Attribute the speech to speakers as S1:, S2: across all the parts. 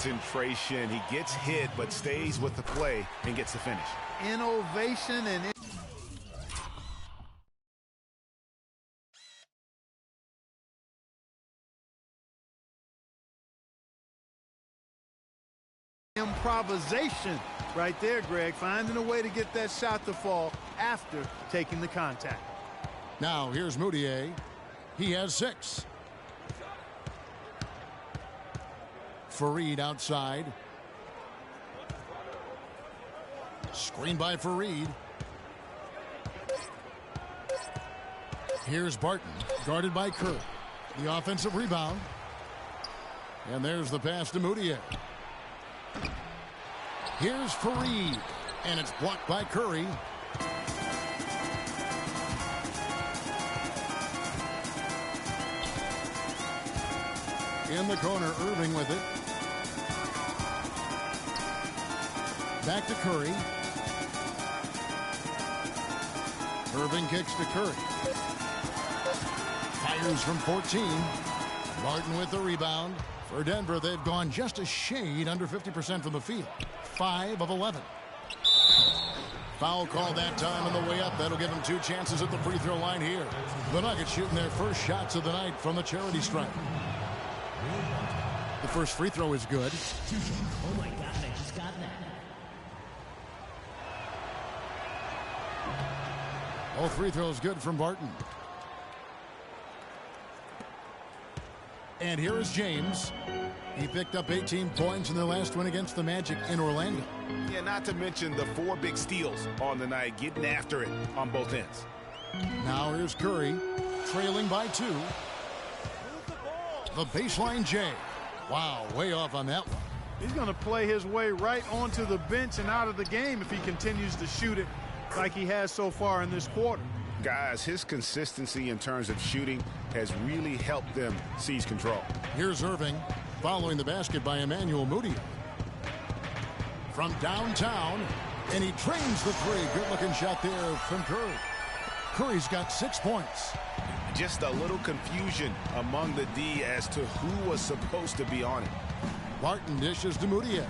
S1: concentration. He gets hit but stays with the play and gets the finish.
S2: Innovation and improvisation right there, Greg, finding a way to get that shot to fall after taking the contact.
S3: Now here's Moutier. He has 6. Fareed outside. Screen by Fareed. Here's Barton, guarded by Curry. The offensive rebound. And there's the pass to Moutier. Here's Fareed, and it's blocked by Curry. In the corner, Irving with it. Back to Curry. Irving kicks to Curry. Fires from 14. Martin with the rebound. For Denver, they've gone just a shade under 50% from the field. 5 of 11. Foul call that time on the way up. That'll give them 2 chances at the free throw line here. The Nuggets shooting their first shots of the night from the charity stripe. The first free throw is good.
S4: Oh my God, I just got that.
S3: All free throws good from Barton. And here is James. He picked up 18 points in their last win against the Magic in Orlando.
S1: Yeah, not to mention the 4 big steals on the night, getting after it on both ends.
S3: Now here's Curry, trailing by 2. The baseline J. Wow, way off on that one.
S2: He's going to play his way right onto the bench and out of the game if he continues to shoot it like he has so far in this quarter.
S1: Guys, his consistency in terms of shooting has really helped them seize control.
S3: Here's Irving, following the basket by Emmanuel Moutier. From downtown, and he trains the 3. Good-looking shot there from Curry. Curry's got 6 points.
S1: Just a little confusion among the D as to who was supposed to be on it.
S3: Barton dishes to Moutier.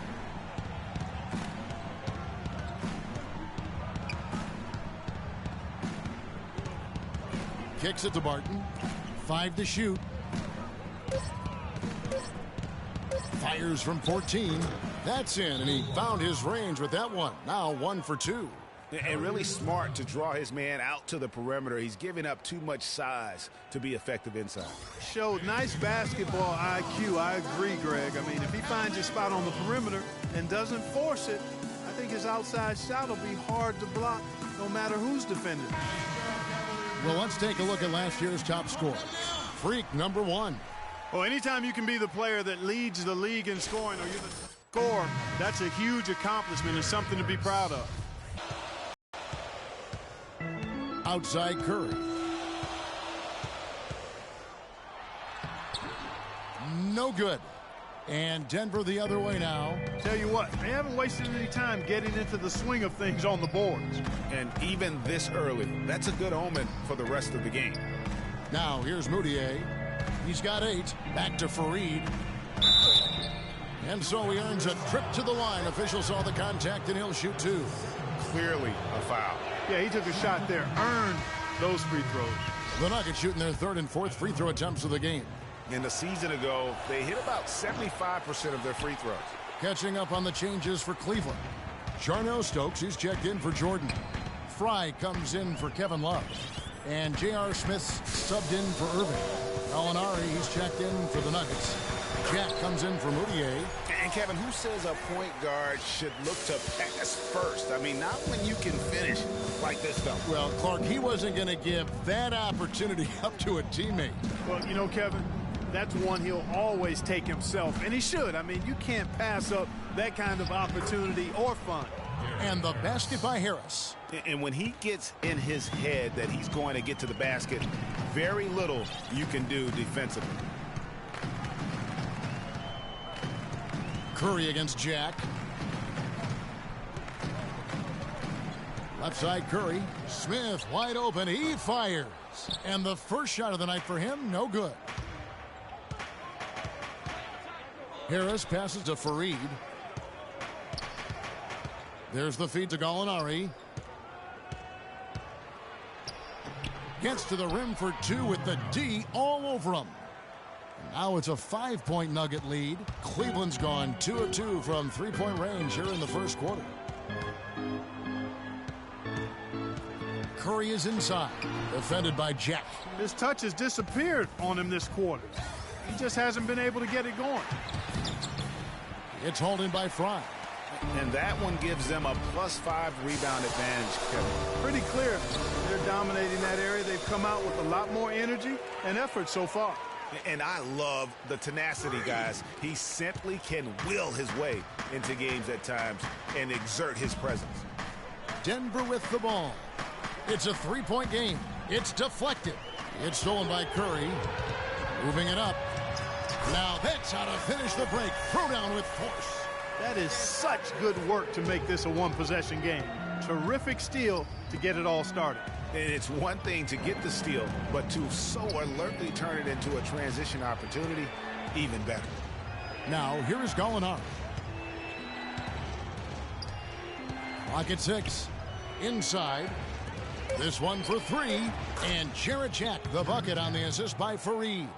S3: Kicks it to Barton. 5 to shoot. Fires from 14. That's in, and he found his range with that one. Now 1 for 2.
S1: And really smart to draw his man out to the perimeter. He's giving up too much size to be effective inside.
S2: Showed nice basketball IQ. I agree, Greg. I mean, if he finds his spot on the perimeter and doesn't force it, I think his outside shot will be hard to block no matter who's defending.
S3: Well, let's take a look at last year's top scorer. Freak number 1.
S2: Well, anytime you can be the player that leads the league in scoring or you're the scorer, that's a huge accomplishment and something to be proud of.
S3: Outside Curry. No good. And Denver the other way now.
S2: Tell you what, they haven't wasted any time getting into the swing of things on the boards.
S1: And even this early, that's a good omen for the rest of the game.
S3: Now here's Moutier. He's got 8. Back to Fareed. And so he earns a trip to the line. Officials saw the contact and he'll shoot 2.
S1: Clearly a foul.
S2: Yeah, he took a shot there, earned those free throws.
S3: The Nuggets shooting their 3rd and 4th free throw attempts of the game.
S1: In the season ago, they hit about 75% of their free throws.
S3: Catching up on the changes for Cleveland. Jarnell Stokes, he's checked in for Jordan. Fry comes in for Kevin Love. And J.R. Smith's subbed in for Irving. Gallinari, he's checked in for the Nuggets. Jack comes in for Moutier.
S1: And Kevin, who says a point guard should look to pass first? I mean, not when you can finish like this, though.
S3: Well, Clark, he wasn't going to give that opportunity up to a teammate.
S2: Well, you know, Kevin, that's one he'll always take himself, and he should. I mean, you can't pass up that kind of opportunity or fun.
S3: And the basket by Harris.
S1: And when he gets in his head that he's going to get to the basket, very little you can do defensively.
S3: Curry against Jack. Left side Curry. Smith wide open. He fires. And the first shot of the night for him, no good. Harris passes to Fareed. There's the feed to Gallinari. Gets to the rim for two with the D all over him. Now it's a 5-point Nugget lead. Cleveland's gone 2 of 2 from three-point range here in the first quarter. Curry is inside, defended by Jack.
S2: His touch has disappeared on him this quarter. He just hasn't been able to get it going.
S3: It's hauled in by Fry.
S1: And that one gives them a +5 rebound advantage, Kevin.
S2: Pretty clear. They're dominating that area. They've come out with a lot more energy and effort so far.
S1: And I love the tenacity, guys. He simply can will his way into games at times and exert his presence.
S3: Denver with the ball. It's a three-point game. It's deflected. It's stolen by Curry. Moving it up. Now that's how to finish the break. Throw down with force.
S2: That is such good work to make this a one-possession game. Terrific steal to get it all started.
S1: And it's one thing to get the steal, but to so alertly turn it into a transition opportunity, even better.
S3: Now, here is Gallinari. Clock at 6. Inside. This one for three. And Jarrett Jack, the bucket on the assist by Fareed.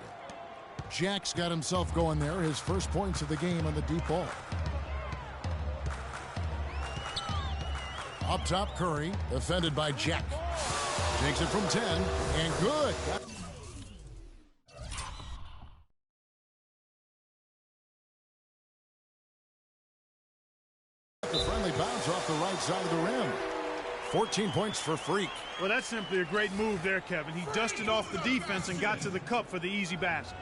S3: Jack's got himself going there. His first points of the game on the deep ball. Up top, Curry, defended by Jack. Takes it from 10, and good. The friendly bounce off the right side of the rim. 14 points for Freak.
S2: Well, that's simply a great move there, Kevin. He dusted off the defense and got to the cup for the easy basket.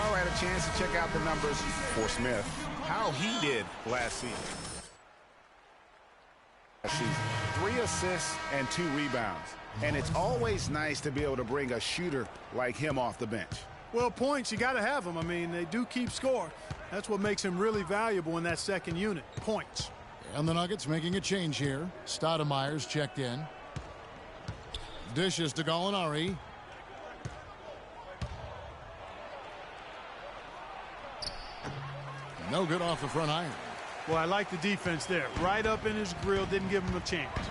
S1: All right, a chance to check out the numbers for Smith. How he did last season. 3 assists and 2 rebounds. And it's always nice to be able to bring a shooter like him off the bench.
S2: Well, points, you got to have them. I mean, they do keep score. That's what makes him really valuable in that second unit, points.
S3: And the Nuggets making a change here. Stoudemire's checked in. Dishes to Gallinari. No good off the front iron.
S2: Well, I like the defense there. Right up in his grill, didn't give him a chance.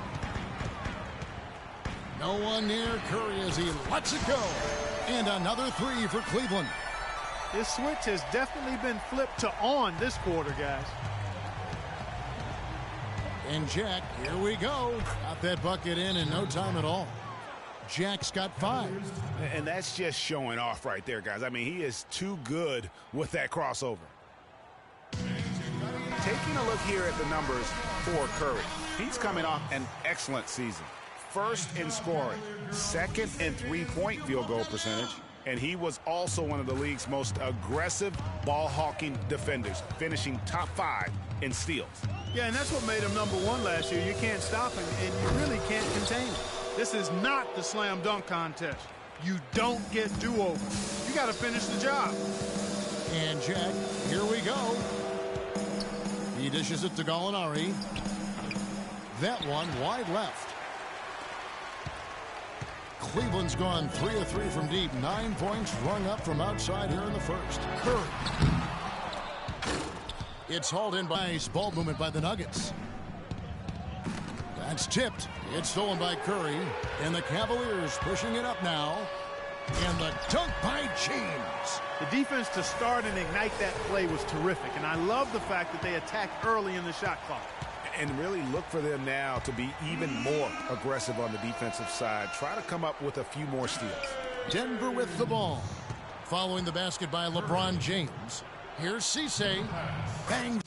S3: No one near Curry as he lets it go. And another three for Cleveland.
S2: This switch has definitely been flipped to on this quarter, guys.
S3: And Jack, here we go. Got that bucket in no time at all. Jack's got 5.
S1: And that's just showing off right there, guys. I mean, he is too good with that crossover. Taking a look here at the numbers for Curry. He's coming off an excellent season. First in scoring, second in three-point field goal percentage, and he was also one of the league's most aggressive ball-hawking defenders, finishing top 5 in steals.
S2: Yeah, and that's what made him #1 last year. You can't stop him, and you really can't contain him. This is not the slam dunk contest. You don't get do-overs. You got to finish the job.
S3: And Jack, here we go. He dishes it to Gallinari. That one wide left. Cleveland's gone 3 of 3 from deep. 9 points rung up from outside here in the first. Curry. It's hauled in by nice ball movement by the Nuggets. That's tipped. It's stolen by Curry. And the Cavaliers pushing it up now. And the dunk by James.
S2: The defense to start and ignite that play was terrific. And I love the fact that they attacked early in the shot clock.
S1: And really look for them now to be even more aggressive on the defensive side. Try to come up with a few more steals.
S3: Denver with the ball. Following the basket by LeBron James. Here's Cisse. Bang.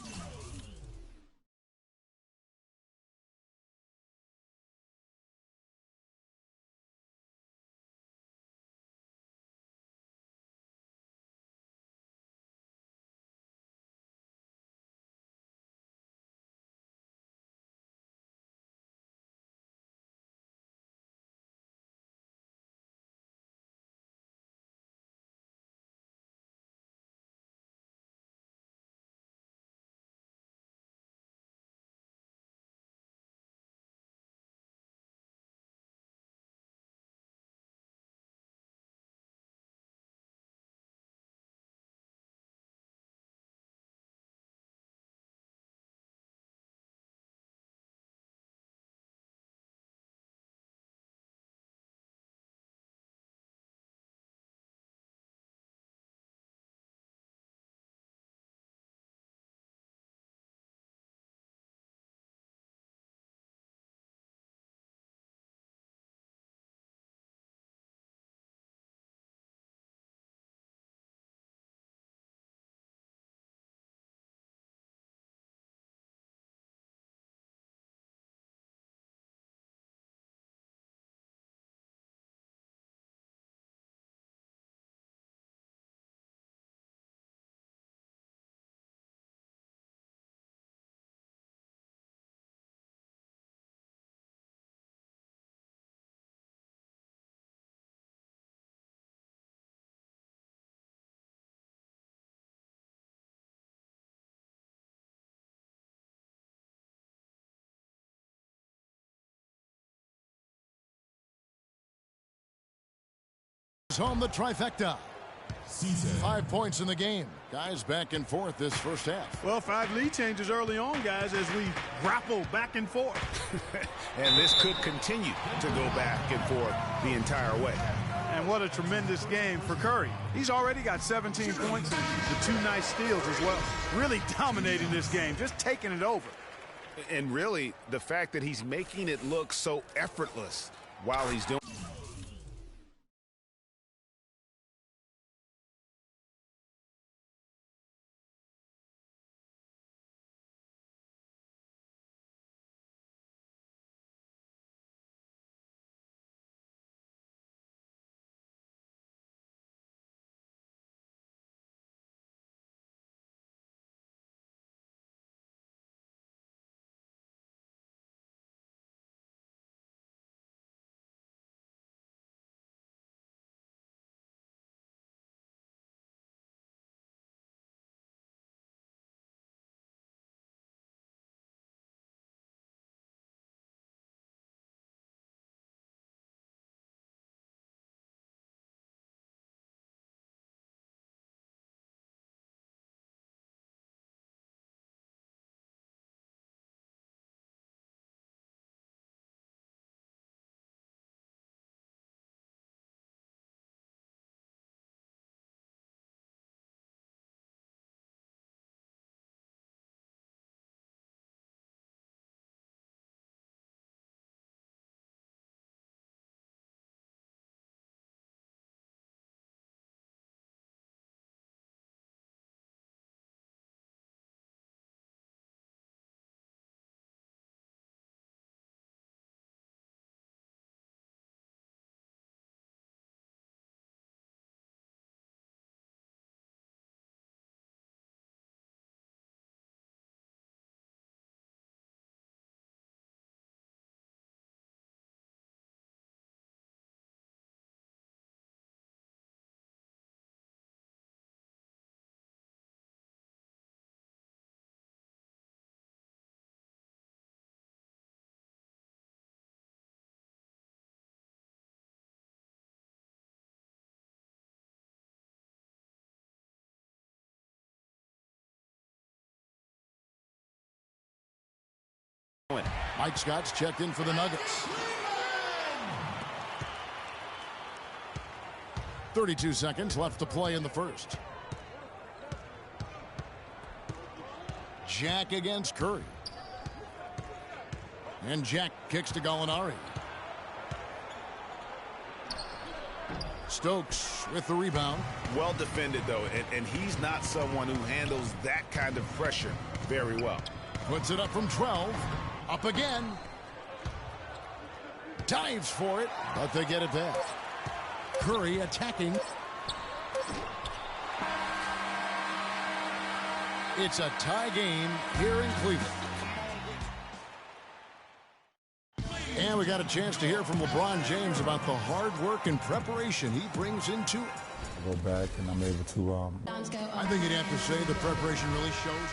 S3: home the trifecta. 5 points in the game. Guys back and forth this first half.
S2: Well, 5 lead changes early on, guys, as we grapple back and forth.
S1: And this could continue to go back and forth the entire way.
S2: And what a tremendous game for Curry. He's already got 17 points and the 2 nice steals as well. Really dominating this game, just taking it over.
S1: And really, the fact that he's making it look so effortless while he's doing.
S3: Mike Scott's checked in for the Nuggets. 32 seconds left to play in the first. Jack against Curry. And Jack kicks to Gallinari. Stokes with the rebound.
S1: Well defended, though, and he's not someone who handles that kind of pressure very well.
S3: Puts it up from 12. Up again. Dives for it, but they get it back. Curry attacking. It's a tie game here in Cleveland. And we got a chance to hear from LeBron James about the hard work and preparation he brings into it.
S5: I go back and I'm able to...
S3: I think you'd have to say the preparation really shows.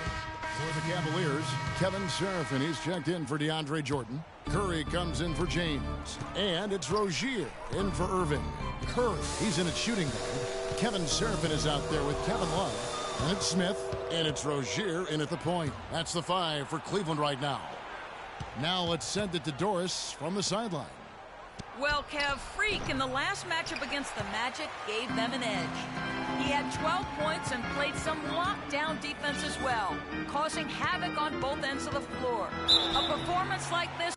S3: For the Cavaliers, Kevin Seraphin is checked in for DeAndre Jordan. Curry comes in for James. And it's Rozier in for Irving. Curry, he's in at shooting guard. Kevin Seraphin is out there with Kevin Love. And it's Smith. And it's Rozier in at the point. That's the 5 for Cleveland right now. Now let's send it to Doris from the sideline.
S6: Well, Kev, Freak in the last matchup against the Magic gave them an edge. He had 12 points and played some lockdown defense as well, causing havoc on both ends of the floor. A performance like this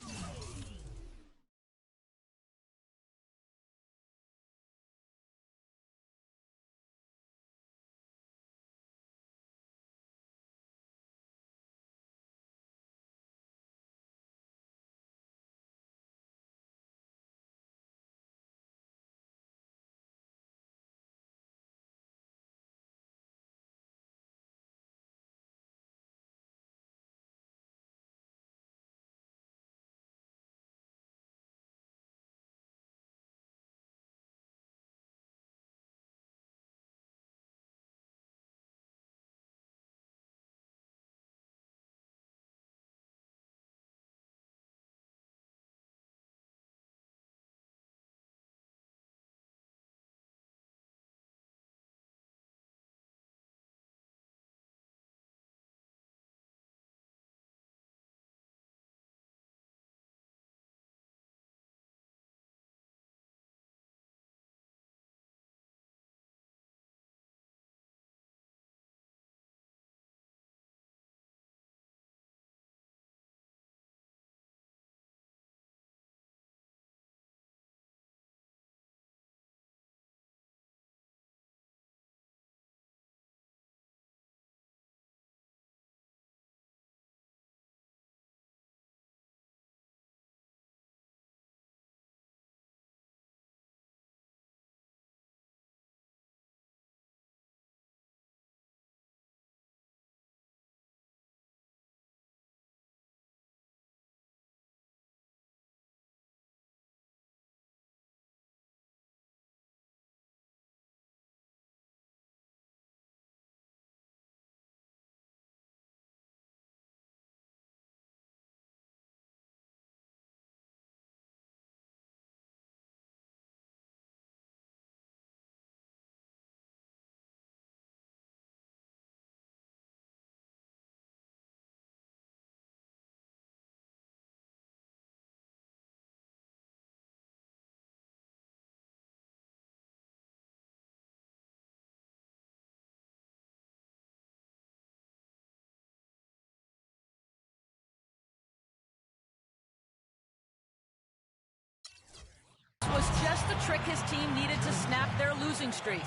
S6: just the trick his team needed to snap their losing streak.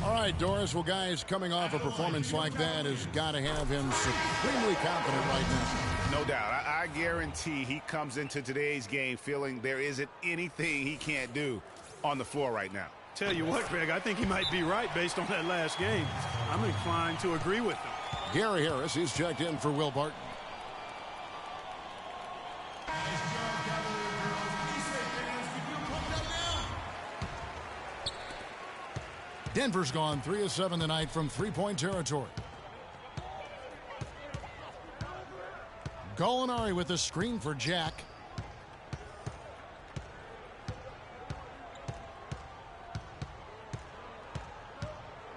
S3: All right, Doris. Well, guys, coming off a performance like that has got to have him supremely confident right now.
S1: No doubt. I guarantee he comes into today's game feeling there isn't anything he can't do on the floor right now.
S2: Tell you what, Greg, I think he might be right based on that last game. I'm inclined to agree with him.
S3: Gary Harris is checked in for Will Barton. Denver's gone 3 of 7 tonight from three-point territory. Gallinari with a screen for Jack.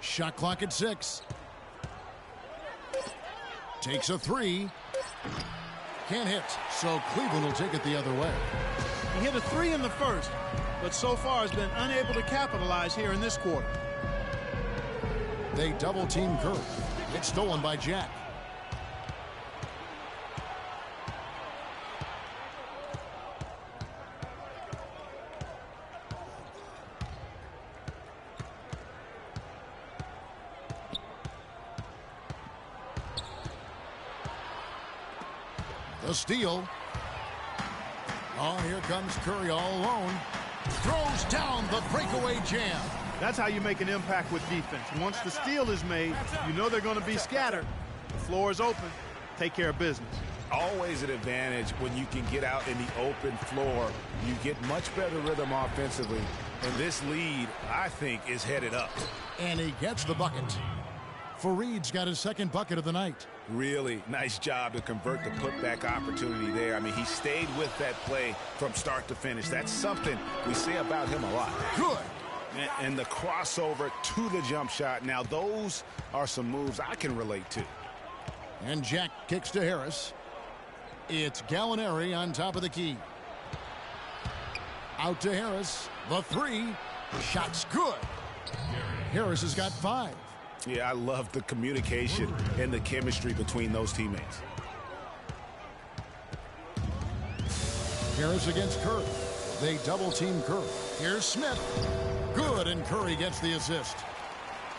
S3: Shot clock at 6. Takes a 3. Can't hit, so Cleveland will take it the other way.
S2: He hit a 3 in the first, but so far has been unable to capitalize here in this quarter.
S3: They double-team Curry. It's stolen by Jack. The steal. Oh, here comes Curry all alone. Throws down the breakaway jam.
S2: That's how you make an impact with defense. Once the steal is made, you know they're going to be scattered. The floor is open. Take care of business.
S1: Always an advantage when you can get out in the open floor. You get much better rhythm offensively. And this lead, I think, is headed up.
S3: And he gets the bucket. Fareed's got his second bucket of the night.
S1: Really nice job to convert the putback opportunity there. I mean, he stayed with that play from start to finish. That's something we say about him a lot.
S3: Good.
S1: And the crossover to the jump shot. Now, those are some moves I can relate to.
S3: And Jack kicks to Harris. It's Gallinari on top of the key. Out to Harris. The 3. Shot's good. Harris has got 5.
S1: Yeah, I love the communication and the chemistry between those teammates.
S3: Harris against Curry. They double-team Curry. Here's Smith. Good, and Curry gets the assist.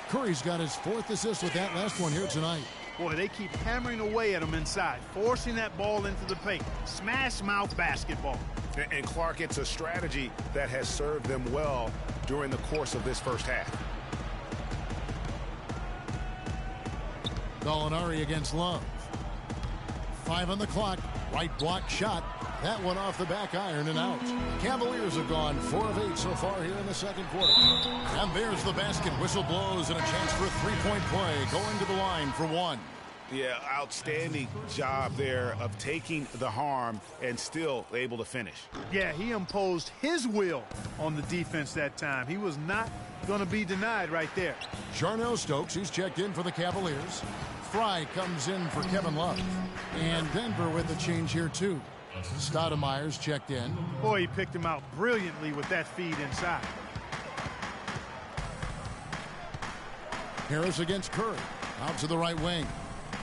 S3: Curry's got his 4th assist with that last one here tonight.
S2: Boy, they keep hammering away at him inside, forcing that ball into the paint. Smash mouth basketball.
S1: And Clark, it's a strategy that has served them well during the course of this first half.
S3: Gallinari against Love. 5 on the clock. Right block shot. That one off the back iron and out. Cavaliers have gone 4 of 8 so far here in the second quarter. And there's the basket. Whistle blows and a chance for a three-point play. Going to the line for 1.
S1: Yeah, outstanding job there of taking the harm and still able to finish.
S2: Yeah, he imposed his will on the defense that time. He was not going to be denied right there.
S3: Jarnell Stokes, he's checked in for the Cavaliers. Fry comes in for Kevin Love. And Denver with a change here, too. Stoudemire's checked in.
S2: Boy, he picked him out brilliantly with that feed inside.
S3: Harris against Curry. Out to the right wing.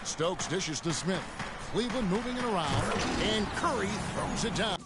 S3: Stokes dishes to Smith. Cleveland moving it around. And Curry throws it down.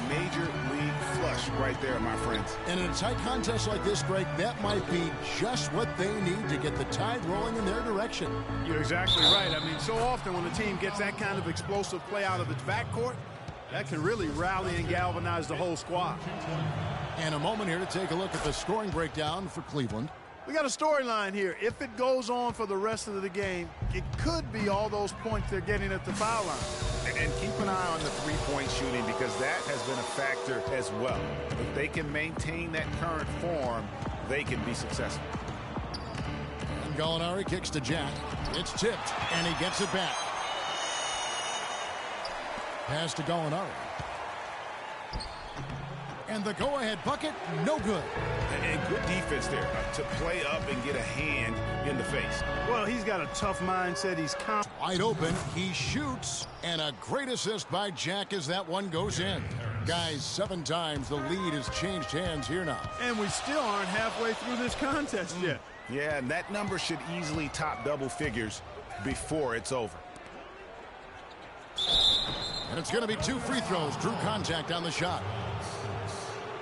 S1: major league flush right there, my friends.
S3: And in a tight contest like this, Greg, that might be just what they need to get the tide rolling in their direction.
S2: You're exactly right. I mean, so often when a team gets that kind of explosive play out of its backcourt, that can really rally and galvanize the whole squad.
S3: And a moment here to take a look at the scoring breakdown for Cleveland.
S2: We got a storyline here. If it goes on for the rest of the game, it could be all those points they're getting at the foul line.
S1: And keep an eye on the three-point shooting, because that has been a factor as well. If they can maintain that current form, they can be successful.
S3: And Gallinari kicks to Jack. It's tipped, and he gets it back. Pass to Gallinari. And the go-ahead bucket, no good.
S1: And good defense there to play up and get a hand in the face.
S2: Well, he's got a tough mindset. He's
S3: wide open. He shoots. And a great assist by Jack as that one goes in. Guys, 7 times the lead has changed hands here now.
S2: And we still aren't halfway through this contest yet.
S1: Yeah, and that number should easily top double figures before it's over.
S3: And it's going to be 2 free throws. Drew contact on the shot.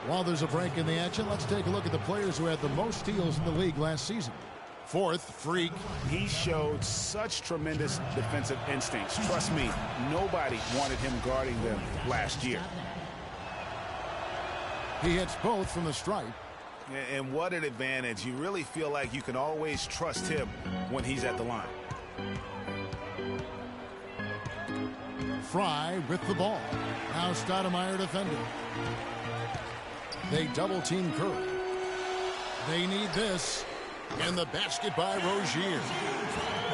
S3: While there's a break in the action, let's take a look at the players who had the most steals in the league last season. Fourth, Freak.
S1: He showed such tremendous defensive instincts. Trust me, nobody wanted him guarding them last year.
S3: He hits both from the stripe.
S1: And what an advantage. You really feel like you can always trust him when he's at the line.
S3: Fry with the ball. Now Stoudemire defending. They double-team Curry. They need this. And the basket by Rozier.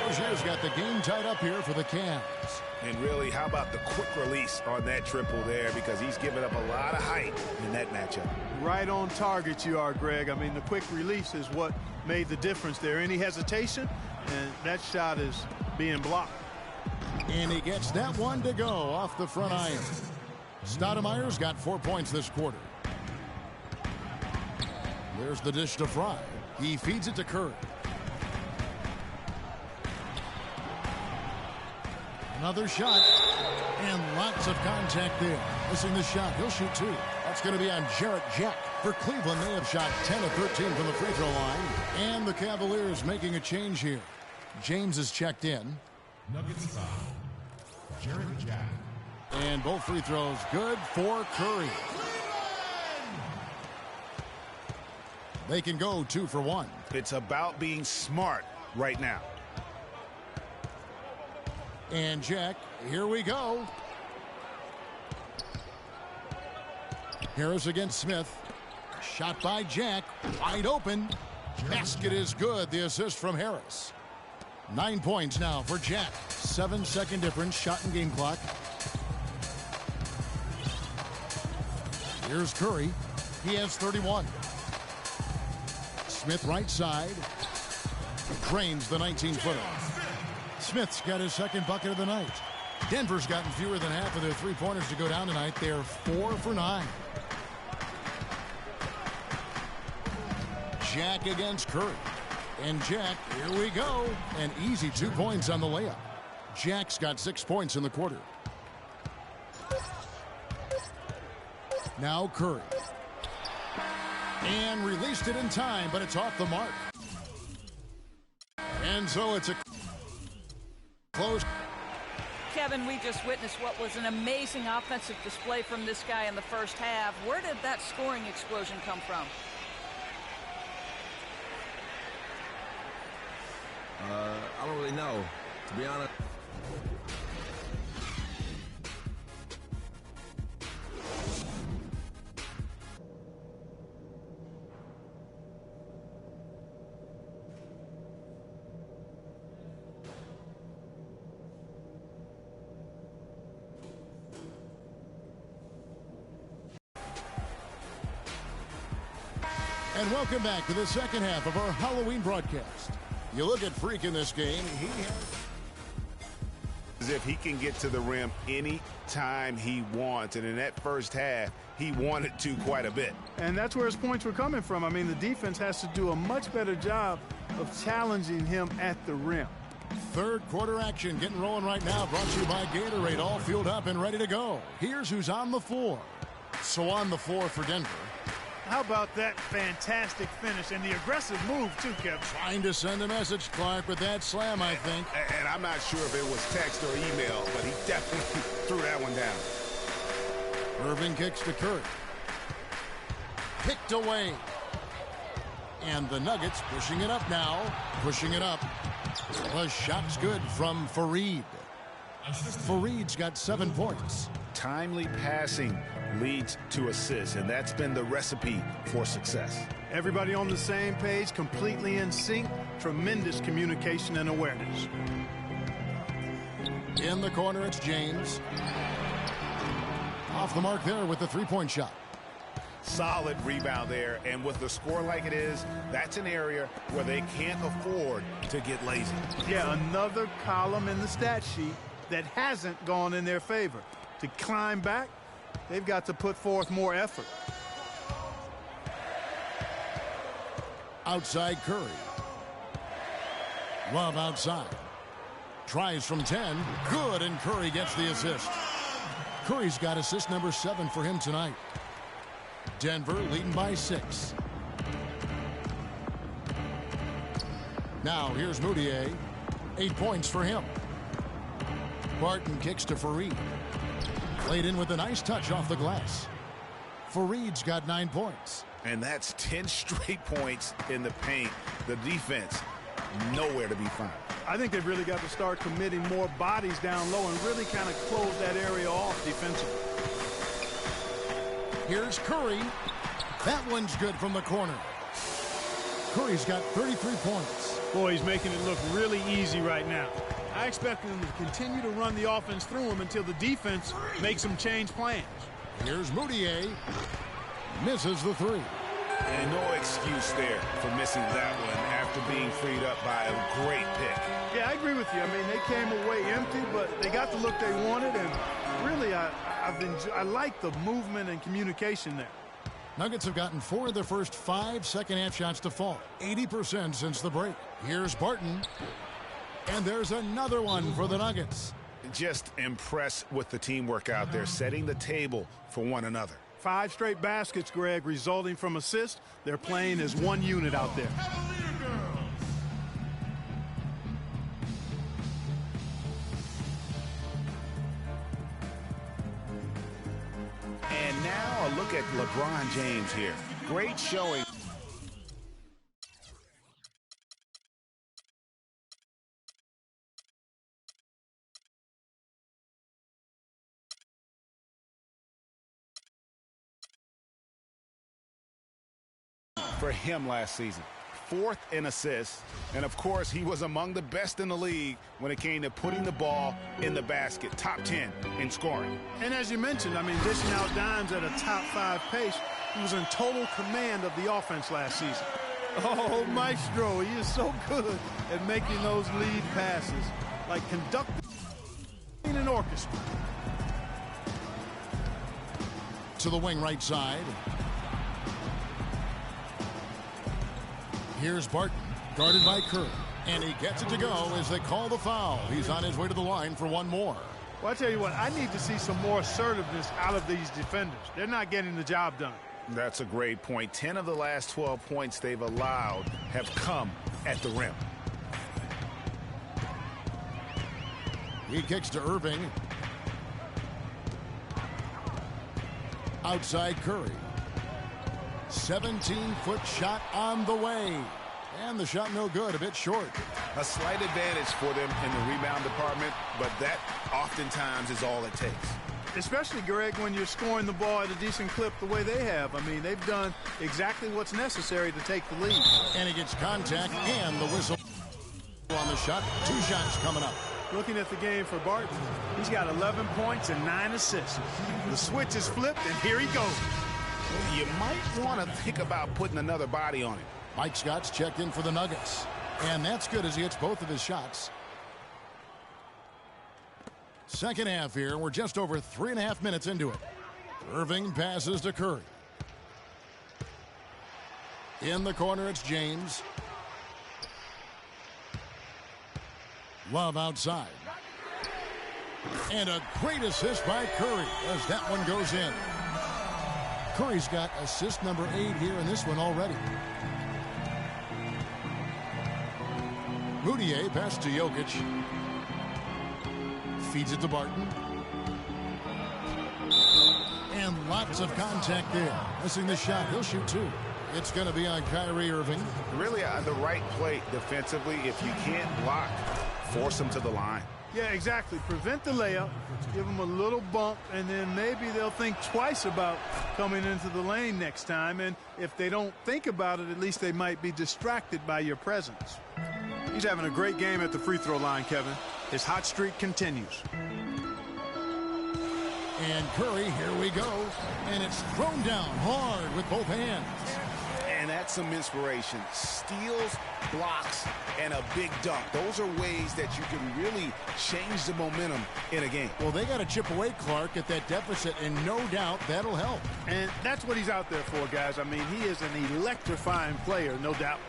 S3: Rozier's got the game tied up here for the Cavs.
S1: And really, how about the quick release on that triple there, because he's given up a lot of height in that matchup.
S2: Right on target you are, Greg. I mean, the quick release is what made the difference there. Any hesitation, and that shot is being blocked.
S3: And he gets that one to go off the front iron. Stoudemire's got 4 points this quarter. There's the dish to Fry. He feeds it to Curry. Another shot. And lots of contact there. Missing the shot. He'll shoot 2. That's going to be on Jarrett Jack. For Cleveland, they have shot 10 of 13 from the free throw line. And the Cavaliers making a change here. James is checked in.
S7: Nuggets foul. Jarrett Jack.
S3: And both free throws good for Curry. They can go 2 for 1.
S1: It's about being smart right now.
S3: And Jack, here we go. Harris against Smith. Shot by Jack. Wide open. Basket is good. The assist from Harris. 9 points now for Jack. 7-second difference. Shot and game clock. Here's Curry. He has 31. Smith right side. Drains the 19-footer. Smith's got his second bucket of the night. Denver's gotten fewer than half of their three-pointers to go down tonight. They're 4 for 9. Jack against Curry. And Jack, here we go. An easy 2 points on the layup. Jack's got 6 points in the quarter. Now Curry. And released it in time, but it's off the mark. And so it's a close.
S6: Kevin, we just witnessed what was an amazing offensive display from this guy in the first half. Where did that scoring explosion come from?
S8: I don't really know, to be honest.
S3: And welcome back to the second half of our Halloween broadcast. You look at Freak in this game, he has...
S1: As if he can get to the rim any time he wants. And in that first half, he wanted to quite a bit.
S2: And that's where his points were coming from. I mean, the defense has to do a much better job of challenging him at the rim.
S3: Third quarter action getting rolling right now. Brought to you by Gatorade. All fueled up and ready to go. Here's who's on the floor. So on the floor for Denver.
S2: How about that fantastic finish and the aggressive move, too, Kevin?
S3: Trying to send a message, Clark, with that slam, I think.
S1: And I'm not sure if it was text or email, but he definitely threw that one down.
S3: Irving kicks to Curry. Picked away. And the Nuggets pushing it up now. Pushing it up. The shot's good from Fareed. Fareed's got 7 points.
S1: Timely passing leads to assists, and that's been the recipe for success.
S2: Everybody on the same page, completely in sync. Tremendous communication and awareness.
S3: In the corner, it's James. Off the mark there with the three-point shot.
S1: Solid rebound there, and with the score like it is, that's an area where they can't afford to get lazy.
S2: Yeah, another column in the stat sheet that hasn't gone in their favor. To climb back, they've got to put forth more effort.
S3: Outside Curry. Love outside. Tries from 10. Good, and Curry gets the assist. Curry's got assist number 7 for him tonight. Denver leading by 6. Now here's Moutier. 8 points for him. Barton kicks to Fareed. Played in with a nice touch off the glass. Fareed's got 9 points.
S1: And that's 10 straight points in the paint. The defense, nowhere to be found.
S2: I think they've really got to start committing more bodies down low and really kind of close that area off defensively.
S3: Here's Curry. That one's good from the corner. Curry's got 33 points.
S2: Boy, he's making it look really easy right now. I expect them to continue to run the offense through him until the defense makes them change plans.
S3: Here's Moutier. Misses the three.
S1: And no excuse there for missing that one after being freed up by a great pick.
S2: Yeah, I agree with you. I mean, they came away empty, but they got the look they wanted, and really, I like the movement and communication there.
S3: Nuggets have gotten 4 of their first 5 second-half shots to fall. 80% since the break. Here's Barton. And there's another one for the Nuggets.
S1: Just impressed with the teamwork out there, setting the table for one another.
S2: 5 straight baskets, Greg, resulting from assists. They're playing as one unit out there.
S1: And now a look at LeBron James here. Great showing. For him last season. 4th in assists, and of course he was among the best in the league when it came to putting the ball in the basket. Top 10 in scoring.
S2: And as you mentioned, I mean, dishing out dimes at a top 5 pace. He was in total command of the offense last season. Oh, Maestro, he is so good at making those lead passes, like conducting an orchestra.
S3: To the wing right side. Here's Barton, guarded by Curry. And he gets it to go as they call the foul. He's on his way to the line for one more.
S2: Well, I tell you what, I need to see some more assertiveness out of these defenders. They're not getting the job done.
S1: That's a great point. 10 of the last 12 points they've allowed have come at the rim.
S3: He kicks to Irving. Outside Curry. 17-foot shot on the way. And the shot no good, a bit short.
S1: A slight advantage for them in the rebound department, but that oftentimes is all it takes.
S2: Especially, Greg, when you're scoring the ball at a decent clip the way they have. I mean, they've done exactly what's necessary to take the lead.
S3: And he gets contact and the whistle on the shot. 2 shots coming up.
S2: Looking at the game for Barton, he's got 11 points and 9 assists. The switch is flipped, and here he goes.
S1: You might want to think about putting another body on him.
S3: Mike Scott's checked in for the Nuggets. And that's good as he hits both of his shots. Second half here. We're just over 3.5 minutes into it. Irving passes to Curry. In the corner, it's James. Love outside. And a great assist by Curry as that one goes in. Curry's got assist number 8 here in this one already. Moutier pass to Jokic. Feeds it to Barton. And lots of contact there. Missing the shot. He'll shoot 2. It's going to be on Kyrie Irving.
S1: Really on the right plate defensively. If you can't block, force him to the line.
S2: Yeah, exactly. Prevent the layup, give them a little bump, and then maybe they'll think twice about coming into the lane next time. And if they don't think about it, at least they might be distracted by your presence.
S9: He's having a great game at the free throw line, Kevin. His hot streak continues.
S3: And Curry, here we go. And it's thrown down hard with both hands.
S1: And that's some inspiration. Steals, blocks, and a big dunk. Those are ways that you can really change the momentum in a game.
S3: Well, they got to chip away, Clark, at that deficit, and no doubt that'll help.
S2: And that's what he's out there for, guys. I mean, he is an electrifying player, no doubt.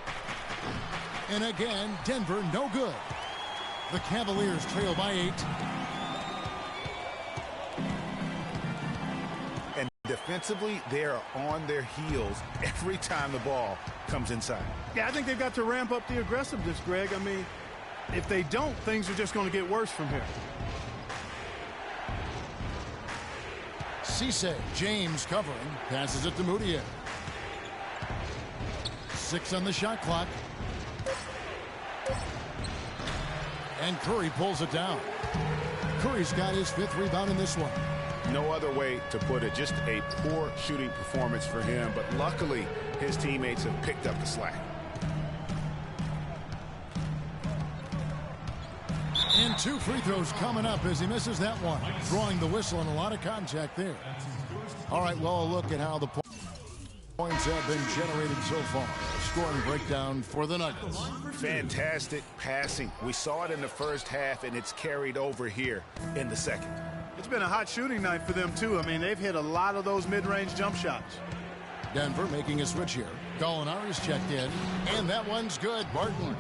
S3: And again, Denver no good. The Cavaliers trail by 8.
S1: And defensively, they're on their heels every time the ball comes inside.
S2: Yeah, I think they've got to ramp up the aggressiveness, Greg. I mean, if they don't, things are just going to get worse from here.
S3: Cisse, James covering, passes it to Moutier. 6 on the shot clock. And Curry pulls it down. Curry's got his 5th rebound in this one.
S1: No other way to put it. Just a poor shooting performance for him. But luckily, his teammates have picked up the slack.
S3: And 2 free throws coming up as he misses that one. Drawing the whistle and a lot of contact there. All right, well, a look at how the points have been generated so far. Scoring breakdown for the Nuggets.
S1: Fantastic passing. We saw it in the first half, and it's carried over here in the second.
S2: It's been a hot shooting night for them, too. I mean, they've hit a lot of those mid-range jump shots.
S3: Denver making a switch here. Gallinari's checked in, and that one's good. Barton.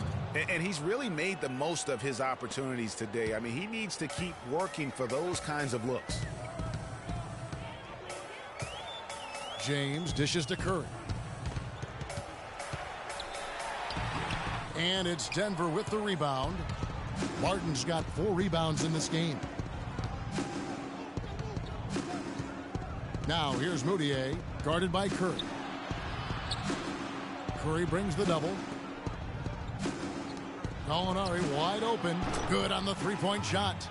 S1: And he's really made the most of his opportunities today. I mean, he needs to keep working for those kinds of looks.
S3: James dishes to Curry. And it's Denver with the rebound. Barton's got 4 rebounds in this game. Now here's Moutier, guarded by Curry. Curry brings the double. Gallinari wide open. Good on the 3-point shot.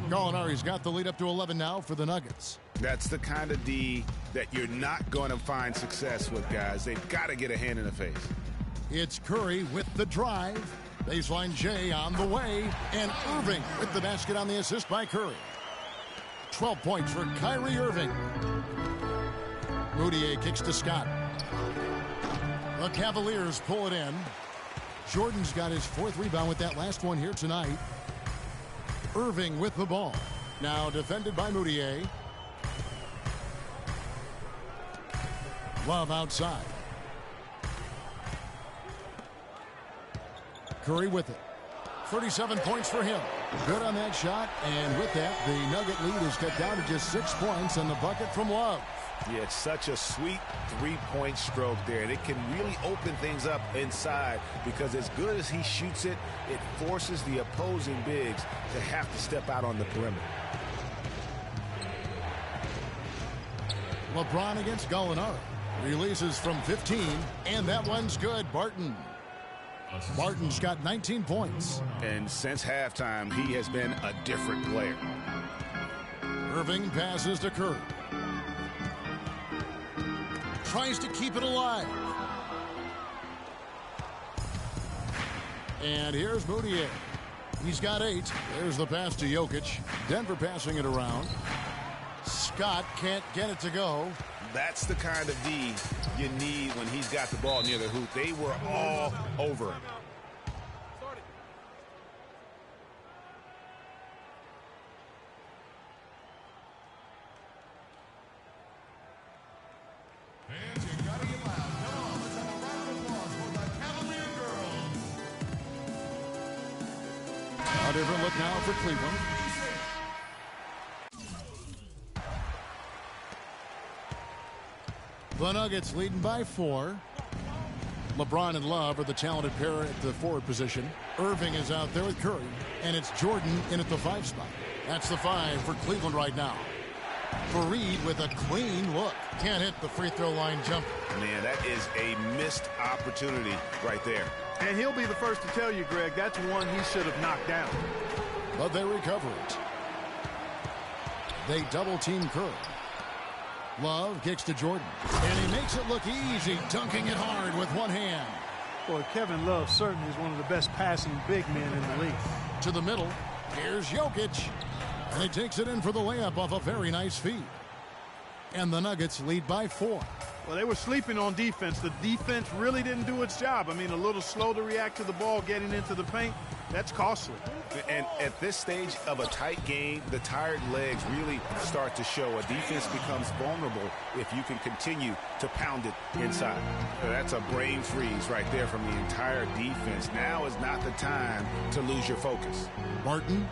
S3: Gallinari's got the lead up to 11 now for the Nuggets.
S1: That's the kind of D that you're not going to find success with, guys. They've got to get a hand in the face.
S3: It's Curry with the drive. Baseline J on the way. And Irving with the basket on the assist by Curry. 12 points for Kyrie Irving. Moutier kicks to Scott. The Cavaliers pull it in. Jordan's got his 4th rebound with that last one here tonight. Irving with the ball. Now defended by Moutier. Love outside. Curry with it. 37 points for him. Good on that shot. And with that, the Nugget lead is cut down to just 6 points on the bucket from Love.
S1: Yeah, it's such a sweet 3-point stroke there. And it can really open things up inside because as good as he shoots it, it forces the opposing bigs to have to step out on the perimeter.
S3: LeBron against Gallinari. Releases from 15, and that one's good. Barton. Barton's got 19 points.
S1: And since halftime, he has been a different player.
S3: Irving passes to Curry. Tries to keep it alive. And here's Moutier. He's got 8. There's the pass to Jokic. Denver passing it around. Scott can't get it to go.
S1: That's the kind of D you need when he's got the ball near the hoop. They were all over him.
S7: Fans, you gotta get loud. Come on, let's have a round of applause for the Cavalier girls.
S3: A different look now for Cleveland. The Nuggets leading by 4. LeBron and Love are the talented pair at the forward position. Irving is out there with Curry, and it's Jordan in at the 5 spot. That's the 5 for Cleveland right now. Fareed with a clean look. Can't hit the free throw line jumper.
S1: Man, that is a missed opportunity right there.
S2: And he'll be the first to tell you, Greg, that's one he should have knocked down.
S3: But they recover it. They double-team Curry. Love kicks to Jordan. And he makes it look easy, dunking it hard with one hand.
S2: Boy, Kevin Love certainly is one of the best passing big men in the league.
S3: To the middle. Here's Jokic. And he takes it in for the layup off a very nice feed. And the Nuggets lead by 4.
S2: Well, they were sleeping on defense. The defense really didn't do its job. I mean, a little slow to react to the ball getting into the paint. That's costly.
S1: And at this stage of a tight game, the tired legs really start to show. A defense becomes vulnerable if you can continue to pound it inside. That's a brain freeze right there from the entire defense. Now is not the time to lose your focus.
S3: Martin,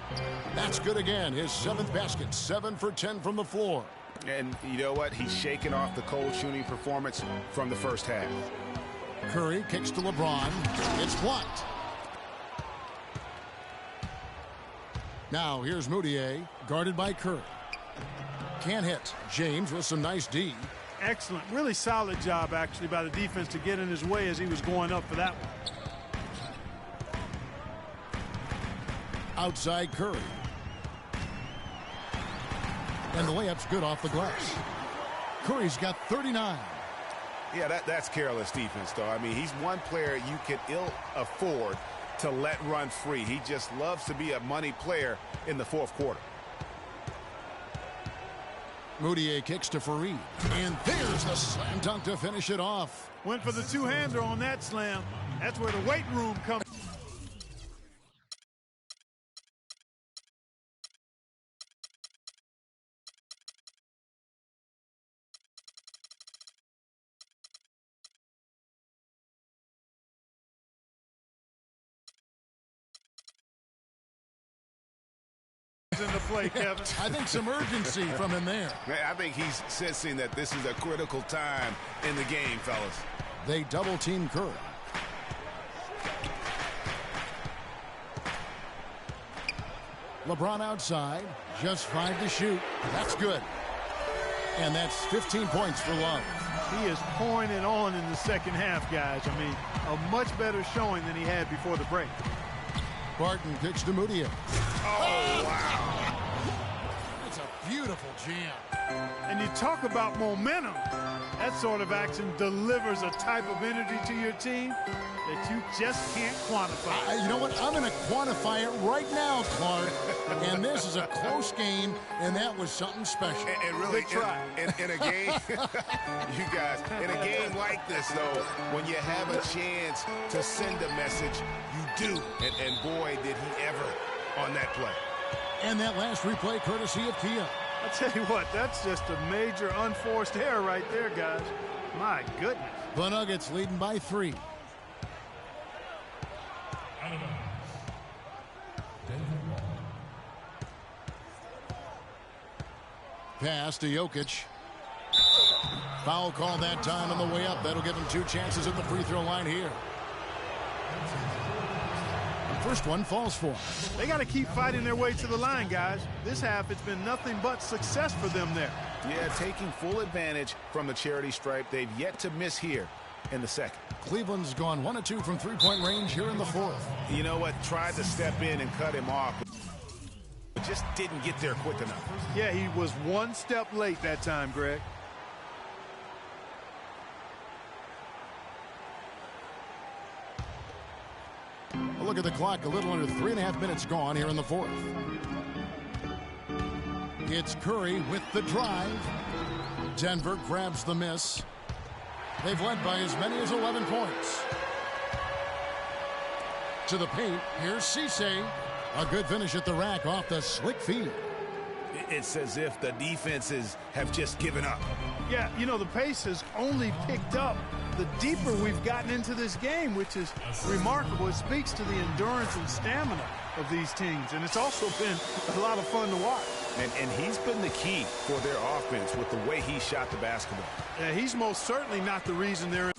S3: that's good again. His 7th basket, 7 for 10 from the floor.
S1: And you know what? He's shaking off the cold shooting performance from the first half.
S3: Curry kicks to LeBron. It's blocked. Now here's Moutier, guarded by Curry. Can't hit. James with some nice D.
S2: Excellent. Really solid job, actually, by the defense to get in his way as he was going up for that one.
S3: Outside Curry. And the layup's good off the glass. Curry's got 39.
S1: Yeah, that's careless defense, though. I mean, he's one player you can ill afford to let run free. He just loves to be a money player in the fourth quarter.
S3: Moutier kicks to Fareed. And there's the slam dunk to finish it off.
S2: Went for the two-hander on that slam. That's where the weight room comes. Into play, Kevin.
S3: I think some urgency from him there.
S1: I think he's sensing that this is a critical time in the game, fellas.
S3: They double team Curry. LeBron outside, just 5 to shoot. That's good. And that's 15 points for Love.
S2: He is pouring it on in the second half, guys. I mean, a much better showing than he had before the break.
S3: Barton kicks to Moutier.
S1: Oh, wow.
S3: That's a beautiful jam.
S2: And you talk about momentum. That sort of action delivers a type of energy to your team that you just can't quantify.
S3: You know what? I'm going to quantify it right now, Clark. And this is a close game, and that was something special.
S1: And really, in a game, you guys, in a game like this, though, when you have a chance to send a message, you do. And boy, did he ever on that play.
S3: And that last replay courtesy of Kia.
S2: I'll tell you what, that's just a major unforced error right there, guys. My goodness.
S3: The Nuggets leading by 3. Pass to Jokic. Foul call that time on the way up. That'll give him 2 chances at the free throw line here. First one falls for.
S2: They got to keep fighting their way to the line, guys. This half, it's been nothing but success for them there.
S1: Yeah, taking full advantage from the charity stripe. They've yet to miss here in the second.
S3: Cleveland's gone 1 of 2 from 3-point range here in the fourth.
S1: You know what? Tried to step in and cut him off, but just didn't get there quick enough.
S2: Yeah, he was 1 step late that time, Greg.
S3: Look at the clock, a little under 3.5 minutes gone here in the fourth. It's Curry with the drive. Denver grabs the miss. They've led by as many as 11 points. To the paint, here's Cisse. A good finish at the rack off the slick feed.
S1: It's as if the defenses have just given up.
S2: Yeah, you know, the pace has only picked up the deeper we've gotten into this game, which is remarkable. It speaks to the endurance and stamina of these teams, and it's also been a lot of fun to watch.
S1: And he's been the key for their offense with the way he shot the basketball.
S2: Yeah, he's most certainly not the reason they're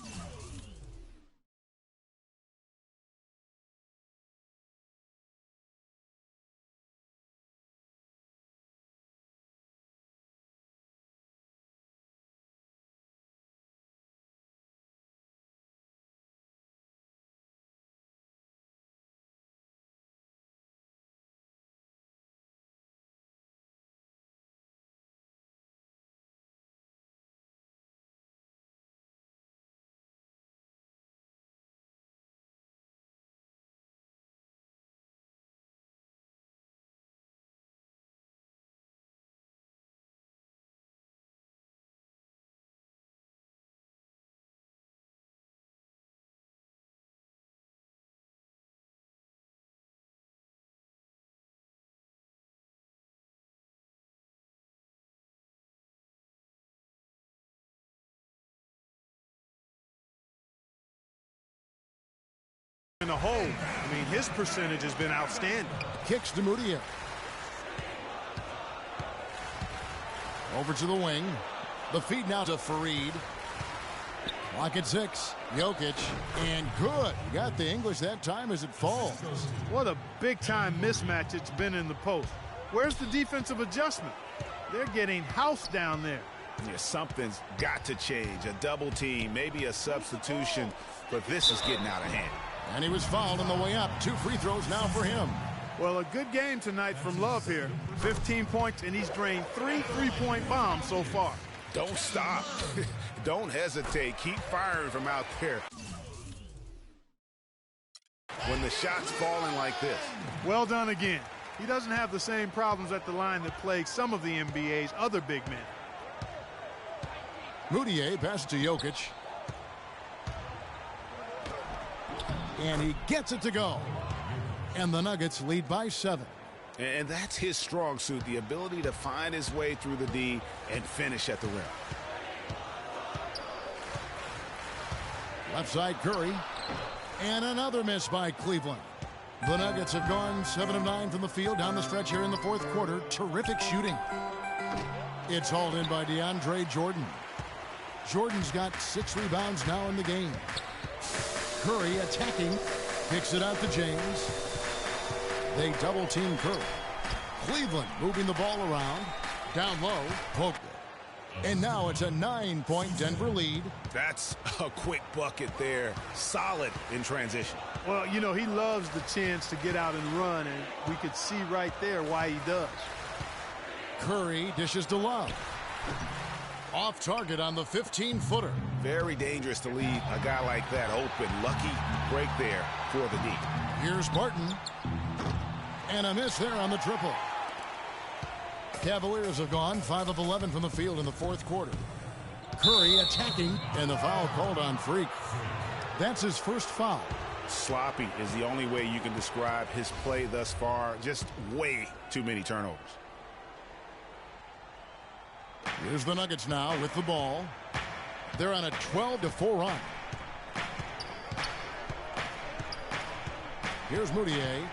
S2: in a hole. I mean, his percentage has been outstanding.
S3: Kicks to Moutier. Over to the wing. The feed now to Fareed. Clock at 6. Jokic. And good. Got the English that time as it falls.
S2: What a big-time mismatch it's been in the post. Where's the defensive adjustment? They're getting housed down there.
S1: Yeah, something's got to change. A double team, maybe a substitution, but this is getting out of hand.
S3: And he was fouled on the way up. 2 free throws now for him.
S2: Well, a good game tonight from Love here. 15 points, and he's drained 3 three-point bombs so far.
S1: Don't stop. Don't hesitate. Keep firing from out there. When the shot's falling like this.
S2: Well done again. He doesn't have the same problems at the line that plague some of the NBA's other big men.
S3: Moutier passes to Jokic. And he gets it to go. And the Nuggets lead by 7.
S1: And that's his strong suit, the ability to find his way through the D and finish at the rim.
S3: Left side Curry. And another miss by Cleveland. The Nuggets have gone 7 of 9 from the field down the stretch here in the fourth quarter. Terrific shooting. It's hauled in by DeAndre Jordan. Jordan's got 6 rebounds now in the game. Curry attacking. Kicks it out to James. They double team Curry. Cleveland moving the ball around. Down low. Poke. And now it's a 9-point Denver lead.
S1: That's a quick bucket there. Solid in transition.
S2: Well, you know, he loves the chance to get out and run, and we could see right there why he does.
S3: Curry dishes to Love. Off target on the 15-footer.
S1: Very dangerous to leave a guy like that open. Lucky break there for the D.
S3: Here's Barton. And a miss there on the triple. Cavaliers have gone 5 of 11 from the field in the fourth quarter. Curry attacking, and the foul called on Freak. That's his first foul.
S1: Sloppy is the only way you can describe his play thus far. Just way too many turnovers.
S3: Here's the Nuggets now with the ball. They're on a 12-4 run. Here's Moutier.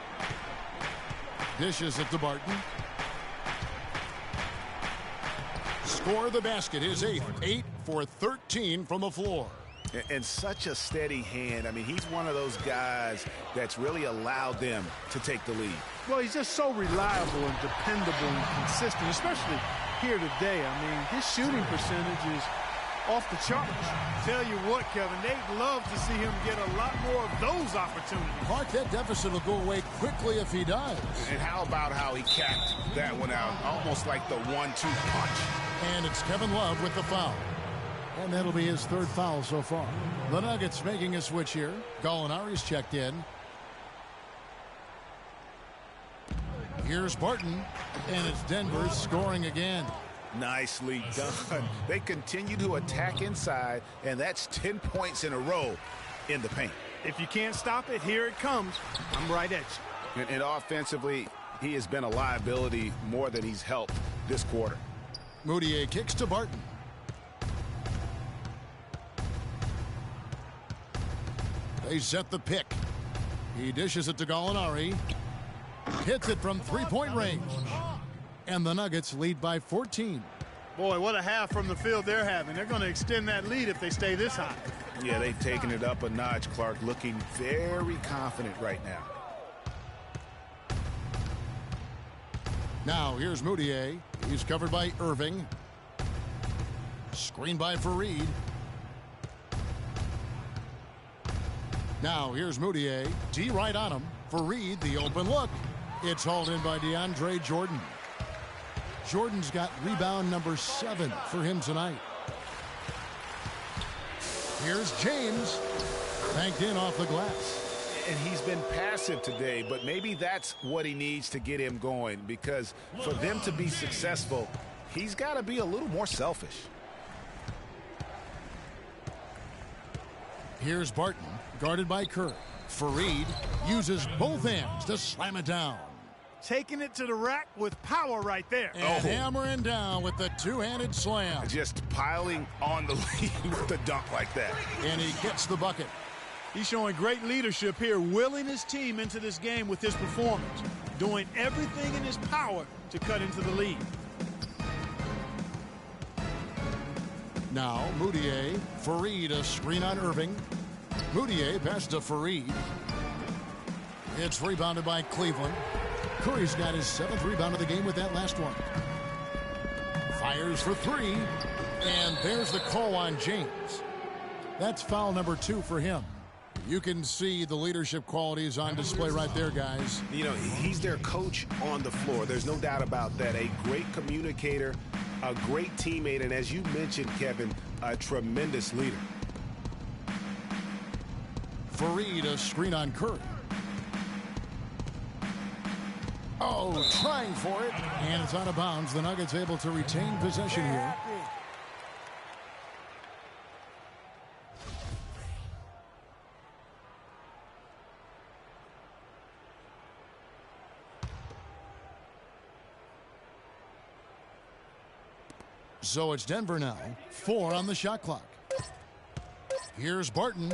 S3: Dishes it to Barton. Score the basket, his 8th. 8 for 13 from the floor.
S1: And such a steady hand. I mean, he's one of those guys that's really allowed them to take the lead.
S2: Well, he's just so reliable and dependable and consistent, especially here today. I mean, his shooting percentage is off the charts. Tell you what, Kevin, they'd love to see him get a lot more of those opportunities.
S3: Clark, that deficit will go away quickly if he does.
S1: And how about how he capped that one out? Almost like the 1-2 punch.
S3: And it's Kevin Love with the foul. And that'll be his 3rd foul so far. The Nuggets making a switch here. Gallinari's checked in. Here's Barton. And it's Denver scoring again.
S1: Nicely done. They continue to attack inside, and that's 10 points in a row in the paint.
S2: If you can't stop it, here it comes. I'm right at you.
S1: And offensively, he has been a liability more than he's helped this quarter.
S3: Moutier kicks to Barton. They set the pick. He dishes it to Gallinari. Hits it from 3-point range. and the Nuggets lead by 14.
S2: Boy, what a half from the field they're having. They're going to extend that lead if they stay this high.
S1: Yeah, they've taken it up a notch, Clark, looking very confident right now.
S3: Now here's Moutier. He's covered by Irving. Screen by Fareed. Now here's Moutier. D right on him. Fareed, the open look. It's hauled in by DeAndre Jordan. Jordan's got rebound number 7 for him tonight. Here's James. Banked in off the glass.
S1: And he's been passive today, but maybe that's what he needs to get him going, because for them to be successful, he's got to be a little more selfish.
S3: Here's Barton, guarded by Curry. Fareed uses both hands to slam it down.
S2: Taking it to the rack with power right there.
S3: And hammering down with the two-handed slam.
S1: Just piling on the lead with a dunk like that.
S3: And he gets the bucket.
S2: He's showing great leadership here, willing his team into this game with his performance, doing everything in his power to cut into the lead.
S3: Now Moutier, Fareed, a screen on Irving. Moutier pass to Fareed. It's rebounded by Cleveland. Curry's got his 7th rebound of the game with that last one. Fires for 3, and there's the call on James. That's foul number 2 for him. You can see the leadership qualities on display right there, guys.
S1: You know, he's their coach on the floor. There's no doubt about that. A great communicator, a great teammate, and as you mentioned, Kevin, a tremendous leader.
S3: Fareed, a screen on Curry. Oh, trying for it. And it's out of bounds. The Nuggets able to retain possession here. So it's Denver now. 4 on the shot clock. Here's Barton.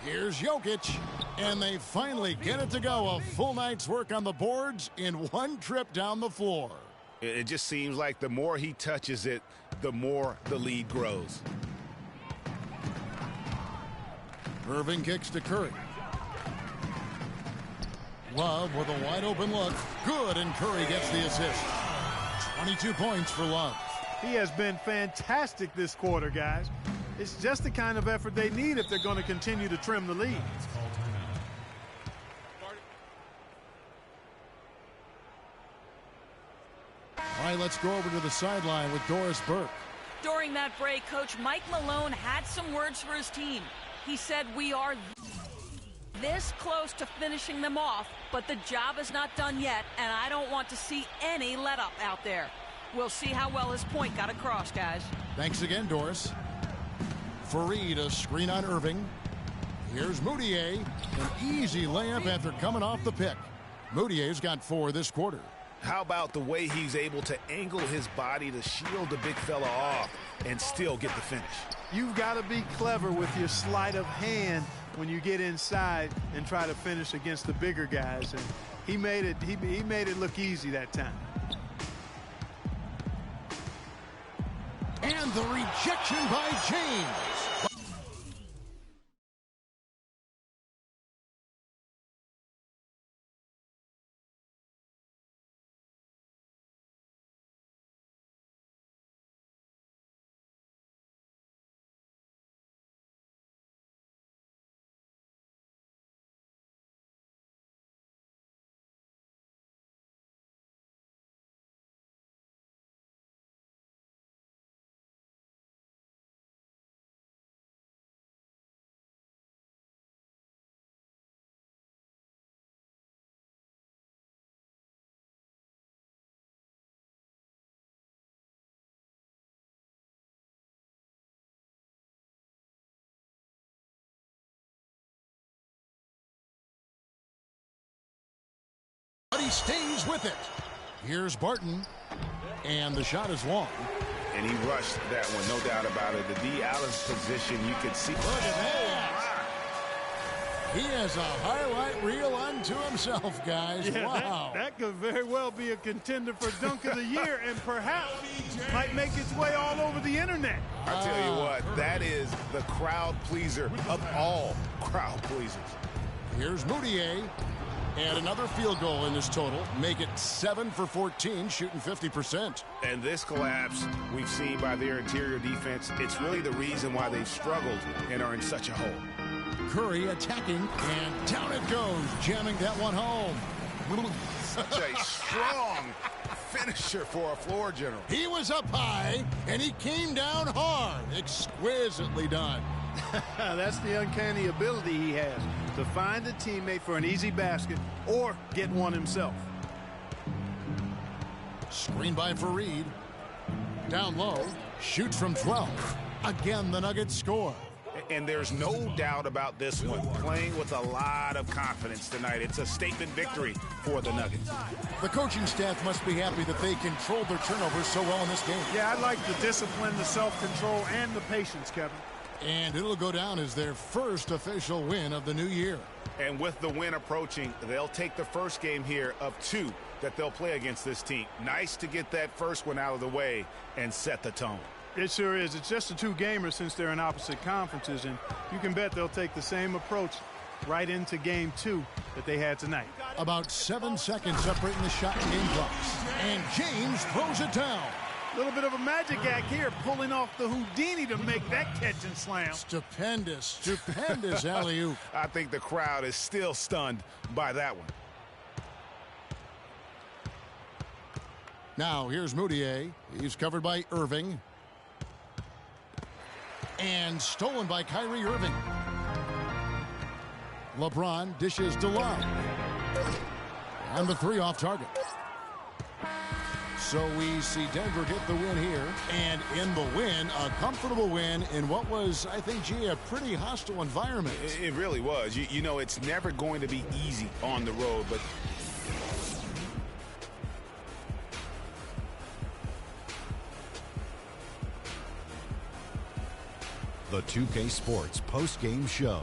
S3: Here's Jokic. And they finally get it to go. A full night's work on the boards in one trip down the floor.
S1: It just seems like the more he touches it, the more the lead grows.
S3: Irving kicks to Curry. Love with a wide open look. Good, and Curry gets the assist. 22 points for Love.
S2: He has been fantastic this quarter, guys. It's just the kind of effort they need if they're going to continue to trim the lead.
S3: All right, let's go over to the sideline with Doris Burke.
S6: During that break, Coach Mike Malone had some words for his team. He said, "We are this close to finishing them off, but the job is not done yet, and I don't want to see any let up out there." We'll see how well his point got across, guys.
S3: Thanks again, Doris. Fareed, a screen on Irving. Here's Moutier. An easy layup after coming off the pick. Moutier's got 4 this quarter.
S1: How about the way he's able to angle his body to shield the big fella off and still get the finish?
S2: You've got to be clever with your sleight of hand when you get inside and try to finish against the bigger guys. And he made it look easy that time.
S3: And the rejection by James. But he stays with it. Here's Barton. And the shot is long.
S1: And he rushed that one, no doubt about it. The D. Allen's position, you could see.
S3: Look at that. He has a highlight reel unto himself, guys.
S2: Yeah,
S3: wow.
S2: that could very well be a contender for Dunk of the Year and perhaps might make its way all over the internet.
S1: I tell you what, that is the crowd pleaser of all crowd pleasers.
S3: Here's Moutier. And another field goal in this total. Make it 7 for 14, shooting 50%.
S1: And this collapse we've seen by their interior defense, it's really the reason why they've struggled and are in such a hole.
S3: Curry attacking, and down it goes, jamming that one home.
S1: Such a strong finisher for a floor general.
S3: He was up high, and he came down hard. Exquisitely done.
S2: That's the uncanny ability he has to find a teammate for an easy basket or get one himself.
S3: Screen by Fareed. Down low, shoots from 12. Again, the Nuggets score.
S1: And there's no doubt about this one. Playing with a lot of confidence tonight. It's a statement victory for the Nuggets.
S3: The coaching staff must be happy that they controlled their turnovers so well in this game.
S2: Yeah, I like the discipline, the self-control, and the patience, Kevin.
S3: And it'll go down as their first official win of the new year.
S1: And with the win approaching, they'll take the first game here of 2 that they'll play against this team. Nice to get that first one out of the way and set the tone.
S2: It sure is. It's just a 2-gamer since they're in opposite conferences, and you can bet they'll take the same approach right into game 2 that they had tonight.
S3: About 7 seconds separating the shot and game clocks. And James throws it down.
S2: A little bit of a magic act here, pulling off the Houdini to make that catch and slam.
S3: Stupendous alley-oop.
S1: I think the crowd is still stunned by that one.
S3: Now here's Moutier. He's covered by Irving. And stolen by Kyrie Irving. LeBron dishes to Love. And the 3 off target. So we see Denver get the win here. And in the win, a comfortable win in what was, I think, G, a pretty hostile environment.
S1: It really was. You know, it's never going to be easy on the road, but
S10: The 2K Sports post-game show.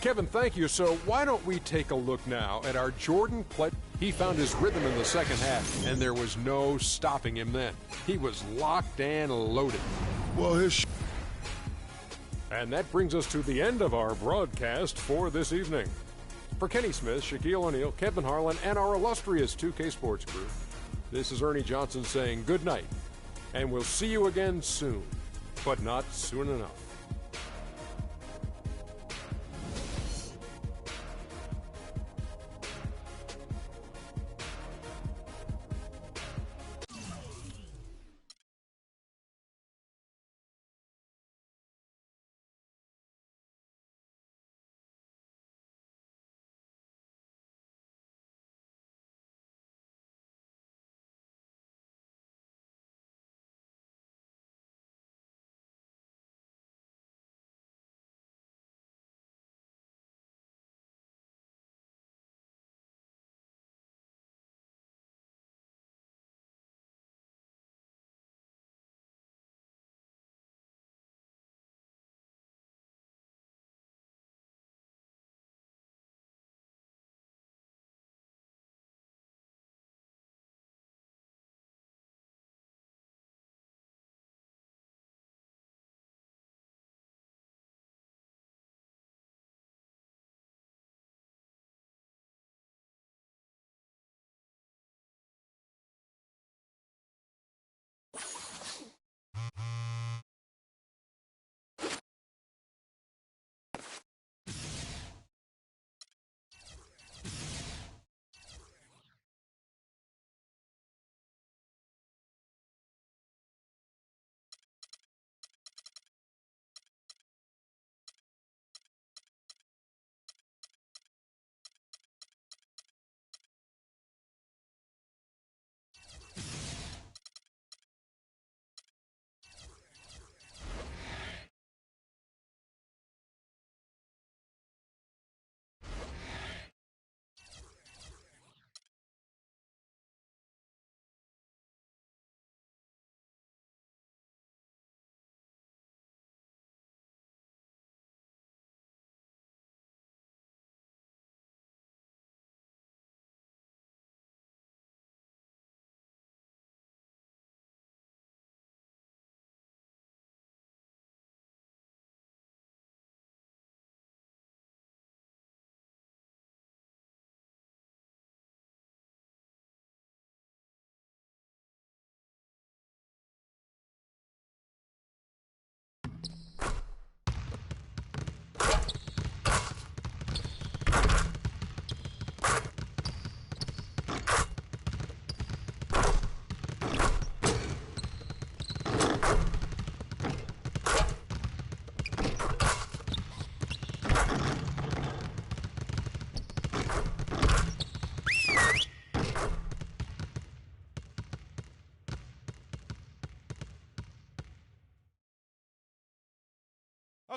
S11: Kevin, thank you. So why don't we take a look now at our Jordan play. He found his rhythm in the second half, and there was no stopping him then. He was locked and loaded.
S3: Well,
S11: And that brings us to the end of our broadcast for this evening. For Kenny Smith, Shaquille O'Neal, Kevin Harlan, and our illustrious 2K Sports crew, this is Ernie Johnson saying good night, and we'll see you again soon, but not soon enough.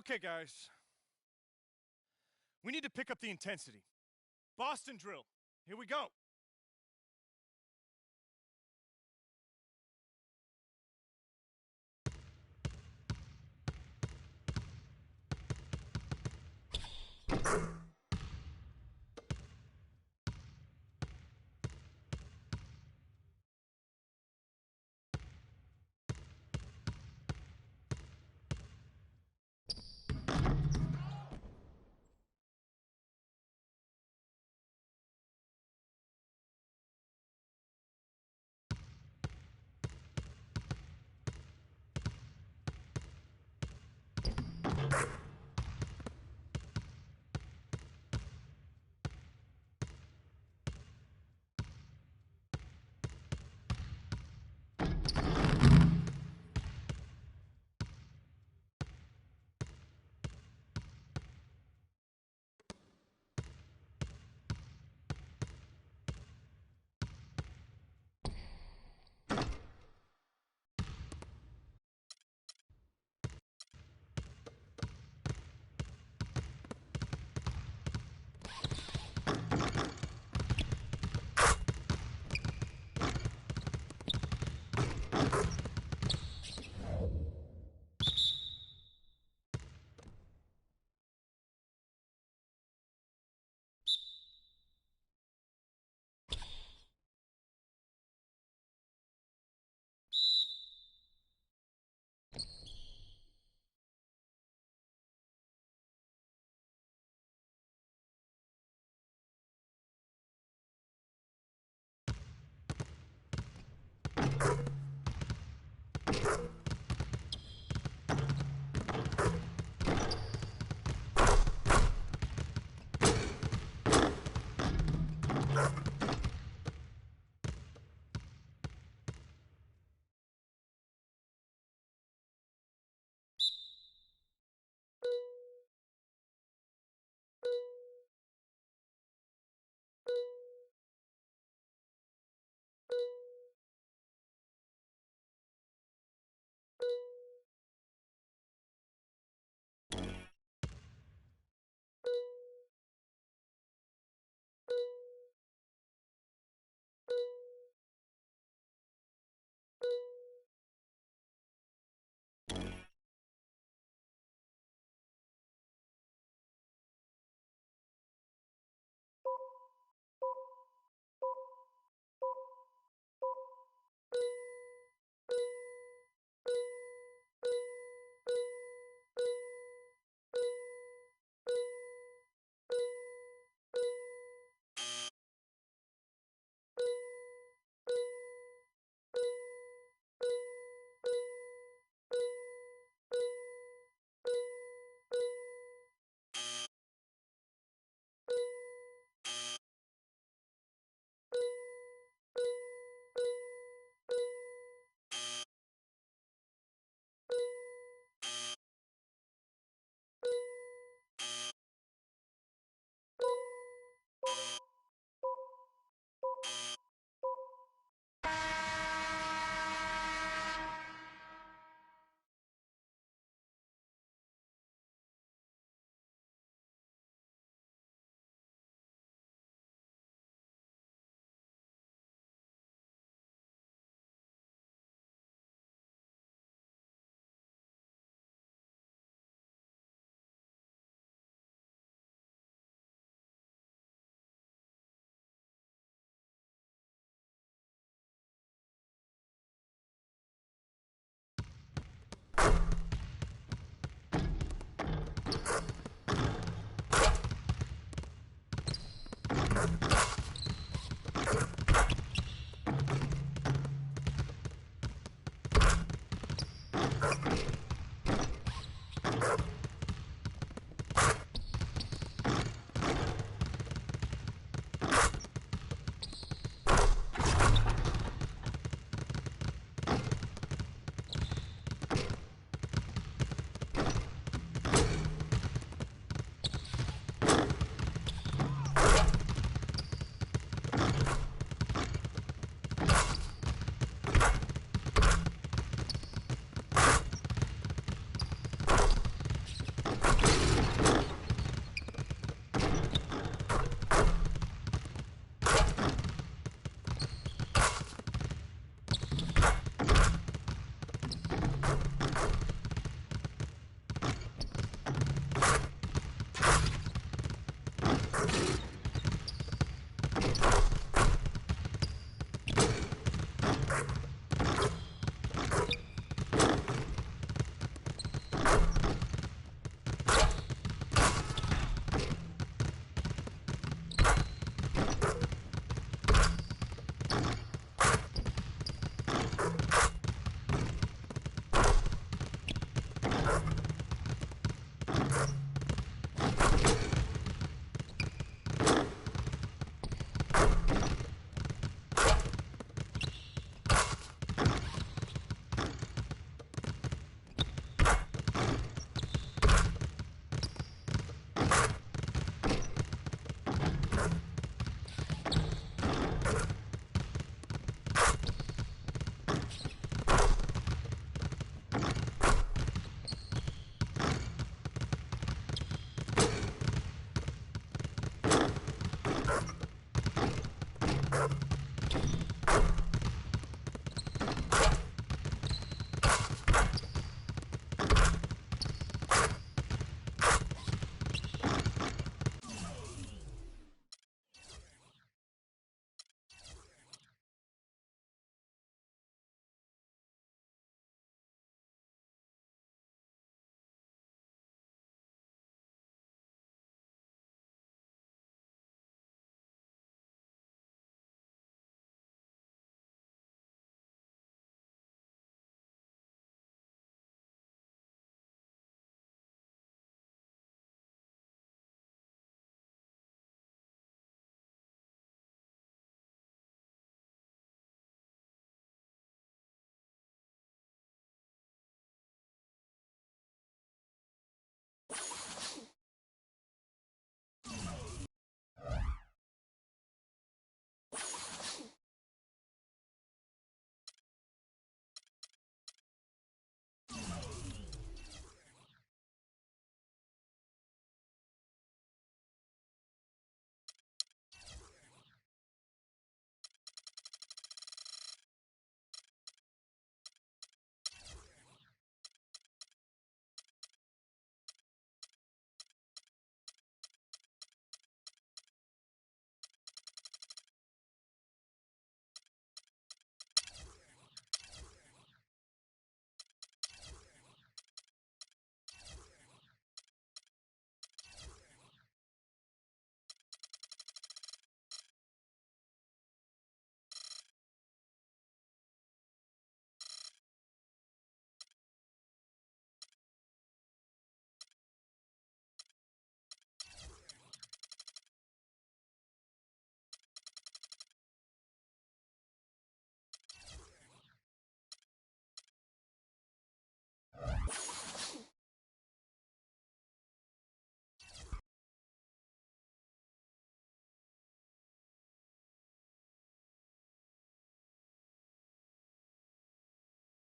S12: Okay, guys. We need to pick up the intensity. Boston drill. Here we go.